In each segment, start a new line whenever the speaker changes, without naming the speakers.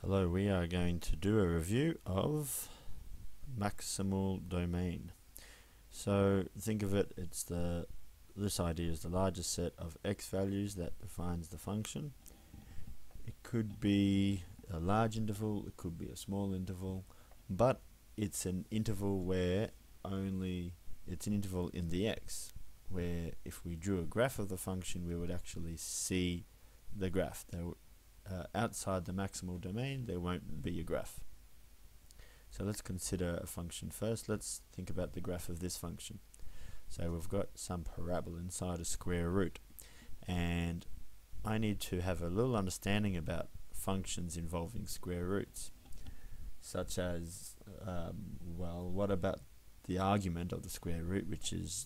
Hello, we are going to do a review of maximal domain. So think of it, this idea is the largest set of x values that defines the function. It could be a large interval, it could be a small interval, but it's an interval where it's an interval in the x, where if we drew a graph of the function we would actually see the graph. Outside the maximal domain there won't be a graph. So let's consider a function first. Let's think about the graph of this function. So we've got some parabola inside a square root, and I need to have a little understanding about functions involving square roots, such as well, what about the argument of the square root, which is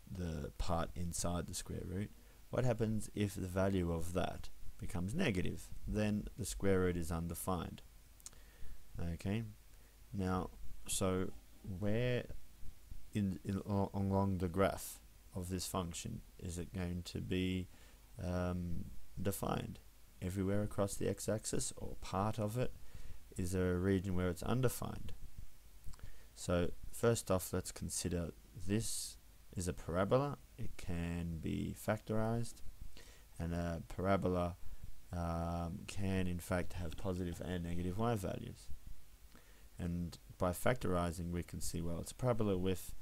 the part inside the square root? What happens if the value of that becomes negative? Then the square root is undefined. Okay, now so where along the graph of this function is it going to be defined? Everywhere across the x-axis, or part of it? Is there a region where it's undefined? So first off, let's consider this is a parabola. It can be factorized, and a parabola can in fact have positive and negative y values. And by factorizing we can see, well, it's a parabola with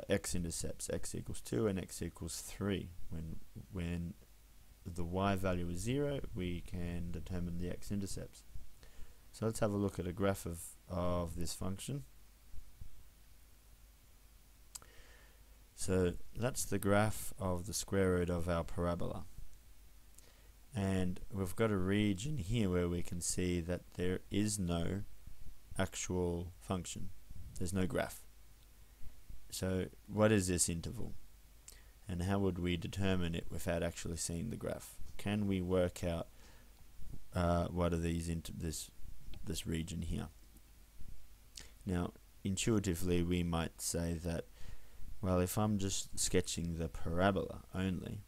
x-intercepts, x equals 2 and x equals 3. When the y value is 0, we can determine the x-intercepts. So let's have a look at a graph of this function. So that's the graph of the square root of our parabola. And we've got a region here where we can see that there is no actual function. There's no graph. So what is this interval? And how would we determine it without actually seeing the graph? Can we work out what are these this region here? Now, intuitively we might say that, well, if I'm just sketching the parabola only,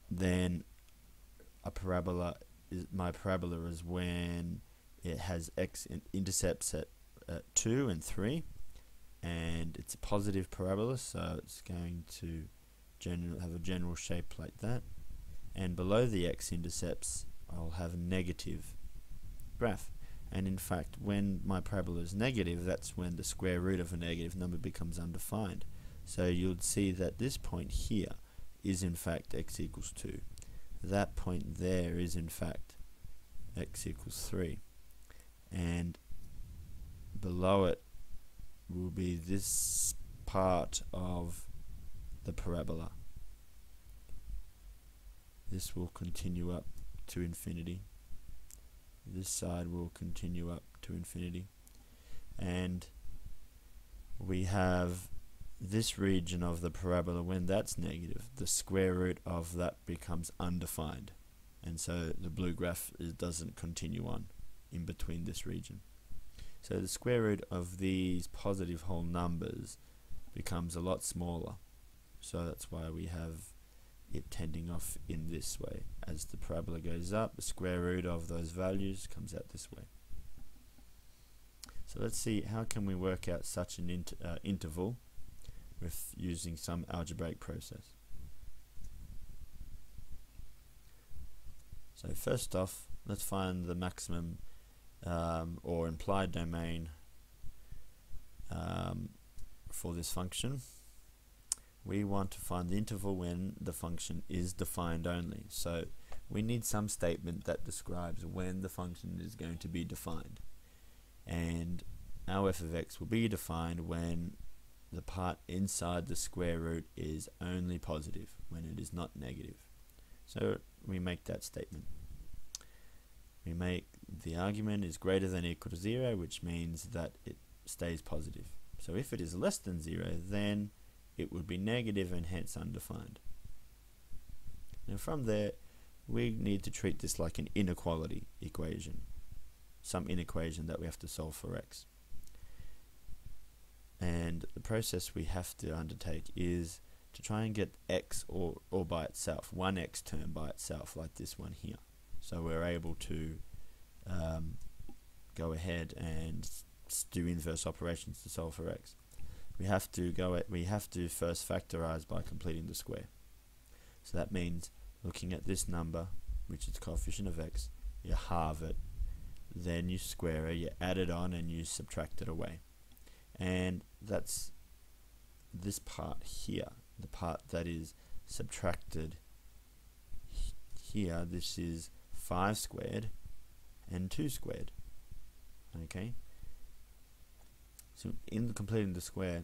then my parabola is when it has x-intercepts at 2 and 3, and it's a positive parabola, so it's going to have a general shape like that, and below the x-intercepts I'll have a negative graph. And in fact, when my parabola is negative, that's when the square root of a negative number becomes undefined. So you'll see that this point here is in fact x equals 2. That point there is in fact x equals 3. And below it will be this part of the parabola. This will continue up to infinity. This side will continue up to infinity. And we have this region of the parabola. When that's negative, the square root of that becomes undefined, and so the blue graph doesn't continue on in between this region. So the square root of these positive whole numbers becomes a lot smaller, so that's why we have it tending off in this way. As the parabola goes up, the square root of those values comes out this way. So let's see, how can we work out such an interval with using some algebraic process. So first off, let's find the maximum or implied domain for this function. We want to find the interval when the function is defined only. So we need some statement that describes when the function is going to be defined. And our f of x will be defined when the part inside the square root is only positive, when it is not negative. So we make that statement. We make the argument is greater than or equal to 0, which means that it stays positive. So if it is less than 0, then it would be negative and hence undefined. Now from there, we need to treat this like an inequality equation, some inequation that we have to solve for x. And the process we have to undertake is to try and get x or by itself, one x term by itself, like this one here. So we're able to go ahead and do inverse operations to solve for x. We have to first factorize by completing the square. So that means looking at this number, which is the coefficient of x, you halve it, then you square it, you add it on, and you subtract it away. And that's this part here, the part that is subtracted here. This is 5 squared and 2 squared. Okay, so in completing the square,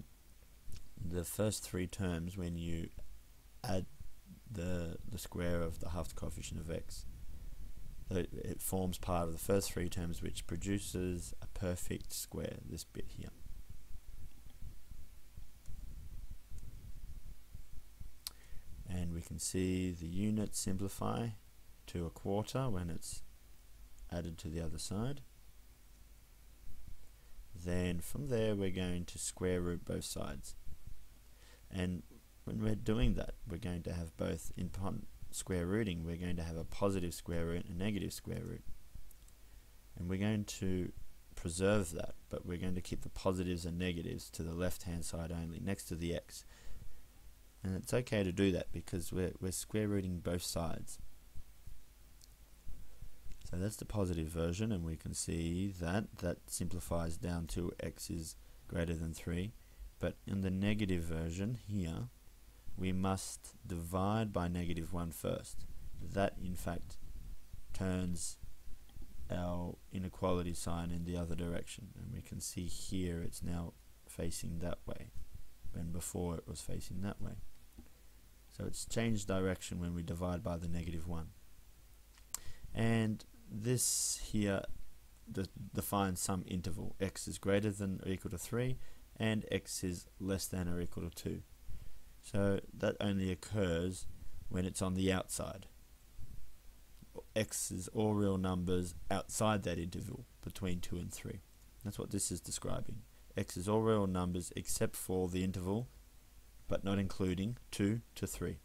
the first 3 terms, when you add the square of the half the coefficient of x, it forms part of the first 3 terms, which produces a perfect square, this bit here. And we can see the units simplify to 1/4 when it's added to the other side. Then from there we're going to square root both sides, and when we're doing that, we're going to have both, in square rooting, we're going to have a positive square root and a negative square root, and we're going to preserve that, but we're going to keep the positives and negatives to the left hand side only, next to the x. And it's okay to do that because we're square rooting both sides. So that's the positive version, and we can see that simplifies down to x is greater than 3. But in the negative version here, we must divide by -1 first. That in fact turns our inequality sign in the other direction, and we can see here it's now facing that way, when before it was facing that way. So it's changed direction when we divide by the -1. And this here defines some interval. X is greater than or equal to 3 and x is less than or equal to 2. So that only occurs when it's on the outside. X is all real numbers outside that interval between 2 and 3. That's what this is describing. X is all real numbers except for the interval, but not including 2 to 3.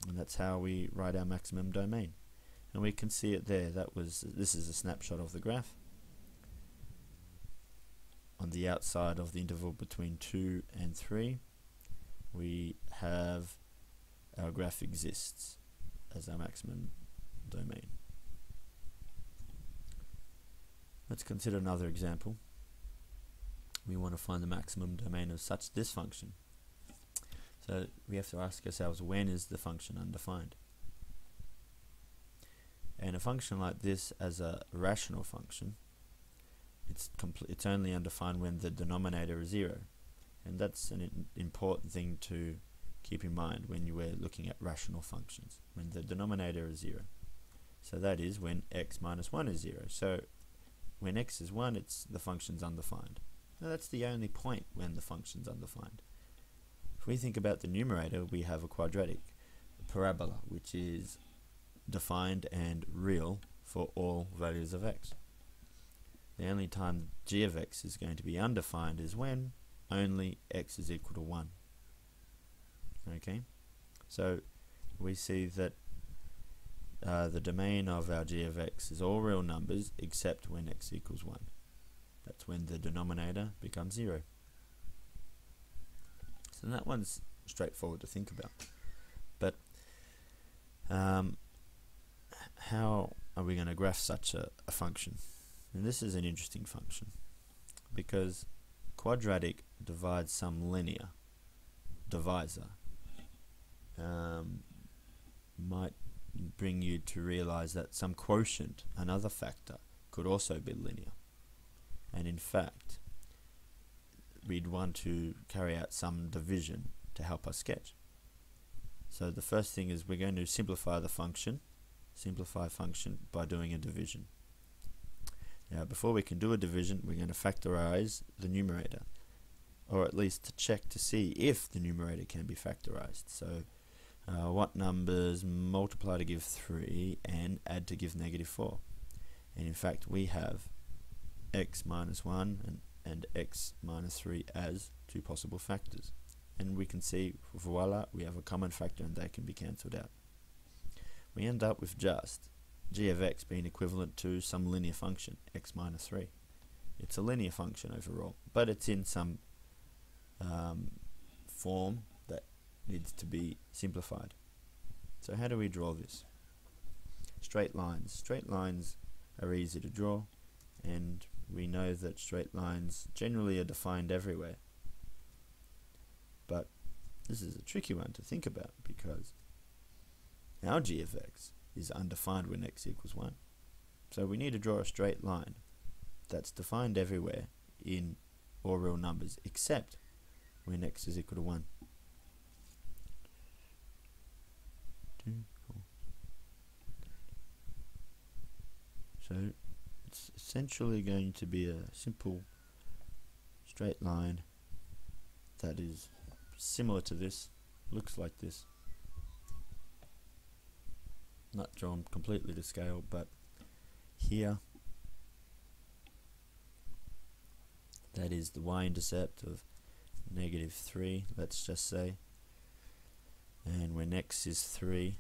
And that's how we write our maximum domain. And we can see it there. This is a snapshot of the graph. On the outside of the interval between 2 and 3, we have our graph exists as our maximum domain. Let's consider another example. We want to find the maximum domain of such this function. So we have to ask ourselves, when is the function undefined? And a function like this, as a rational function, it's only undefined when the denominator is 0. And that's an important thing to keep in mind when you were looking at rational functions, when the denominator is 0. So that is when x minus 1 is 0. So when x is 1, the function's undefined. Now that's the only point when the function's undefined. If we think about the numerator, we have a quadratic parabola, which is defined and real for all values of x. The only time g of x is going to be undefined is when only x is equal to 1. Okay, so we see that the domain of our g of x is all real numbers except when x equals 1. That's when the denominator becomes 0. So that one's straightforward to think about. But how are we going to graph such a function? And this is an interesting function because quadratic divides some linear divisor. Might bring you to realize that some quotient, another factor, could also be linear. And in fact, we'd want to carry out some division to help us sketch. So the first thing is we're going to simplify the function, by doing a division. Now before we can do a division, we're going to factorize the numerator, or at least to check to see if the numerator can be factorized. So what numbers multiply to give 3 and add to give -4? And in fact we have x minus 1 and x minus 3 as two possible factors. And we can see, voila, we have a common factor and they can be cancelled out. We end up with just g of x being equivalent to some linear function, x minus 3. It's a linear function overall, but it's in some form that needs to be simplified. So how do we draw this? Straight lines. Straight lines are easy to draw, and we know that straight lines generally are defined everywhere. But this is a tricky one to think about, because our g of x is undefined when x equals 1. So we need to draw a straight line that's defined everywhere in all real numbers except when x is equal to 1. 2, 4. So it's essentially going to be a simple straight line that is similar to this, looks like this. Not drawn completely to scale, but here that is the y-intercept of -3, let's just say, and when x is 3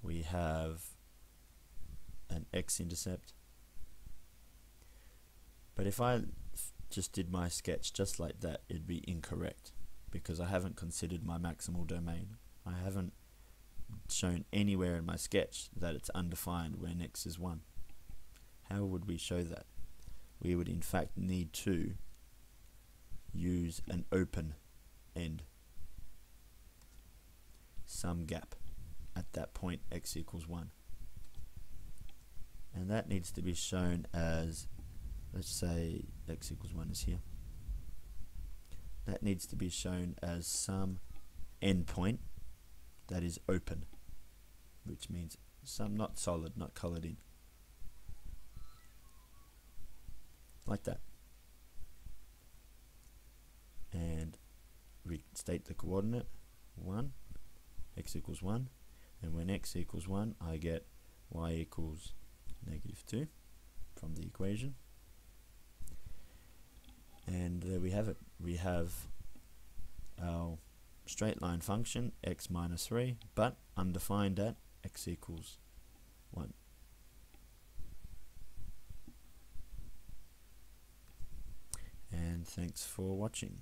we have an x-intercept. But if I just did my sketch just like that, it'd be incorrect, because I haven't considered my maximal domain. I haven't shown anywhere in my sketch that it's undefined when x is 1. How would we show that? We would in fact need to use an open end, some gap at that point x equals 1, and that needs to be shown as, let's say x equals 1 is here. That needs to be shown as some endpoint that is open, which means some not solid, not colored in, like that. And we state the coordinate 1, x equals 1, and when x equals 1 I get y equals -2 from the equation. And there we have it. We have our straight line function x minus 3, but undefined at x equals 1. And thanks for watching.